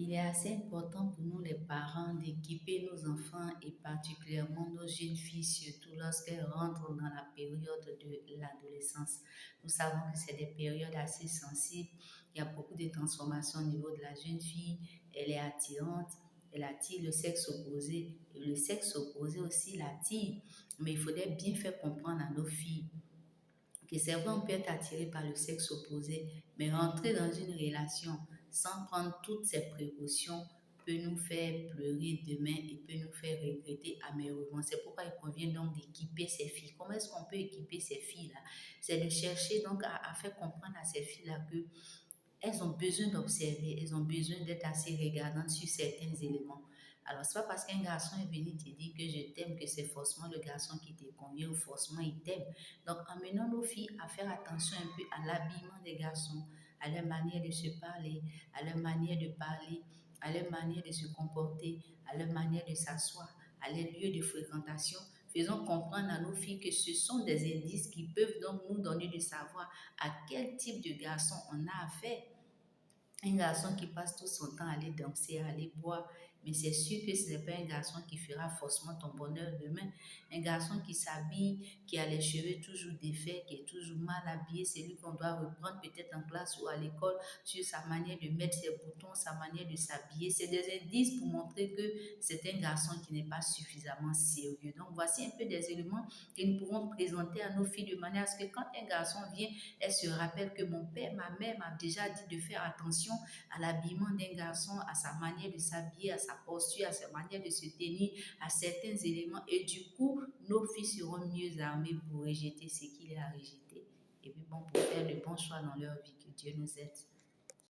Il est assez important pour nous, les parents, d'équiper nos enfants et particulièrement nos jeunes filles, surtout lorsqu'elles rentrent dans la période de l'adolescence. Nous savons que c'est des périodes assez sensibles. Il y a beaucoup de transformations au niveau de la jeune fille. Elle est attirante. Elle attire le sexe opposé et le sexe opposé aussi l'attire. Mais il faudrait bien faire comprendre à nos filles que c'est vrai, on peut être attiré par le sexe opposé, mais rentrer dans une relation sans prendre toutes ces précautions peut nous faire pleurer demain et peut nous faire regretter amèrement. C'est pourquoi il convient donc d'équiper ces filles. Comment est-ce qu'on peut équiper ces filles-là? C'est de chercher donc à faire comprendre à ces filles-là que elles ont besoin d'observer, elles ont besoin d'être assez regardantes sur certains éléments. Alors, c'est pas parce qu'un garçon est venu te dire que je t'aime que c'est forcément le garçon qui te convient ou forcément il t'aime. Donc, emmenons nos filles à faire attention un peu à l'habillement des garçons, à leur manière de se parler, à leur manière de parler, à leur manière de se comporter, à leur manière de s'asseoir, à leurs lieux de fréquentation. Faisons comprendre à nos filles que ce sont des indices qui peuvent donc nous donner de savoir à quel type de garçon on a affaire. Un garçon qui passe tout son temps à aller danser, à aller boire, mais c'est sûr que ce n'est pas un garçon qui fera forcément ton bonheur demain. Un garçon qui s'habille, qui a les cheveux toujours défaits, qui est toujours mal habillé, c'est lui qu'on doit reprendre peut-être en classe ou à l'école sur sa manière de mettre ses boutons, sa manière de s'habiller. C'est des indices pour montrer que c'est un garçon qui n'est pas suffisamment sérieux. Donc voici un peu des éléments que nous pouvons présenter à nos filles de manière à ce que quand un garçon vient, elle se rappelle que mon père, ma mère m'a déjà dit de faire attention à l'habillement d'un garçon, à sa manière de s'habiller, à sa posture, à sa manière de se tenir, à certains éléments. Et du coup, nos filles seront mieux armées pour rejeter ce qu'il y a à rejeter. Et puis bon, pour faire le bon choix dans leur vie. Que Dieu nous aide.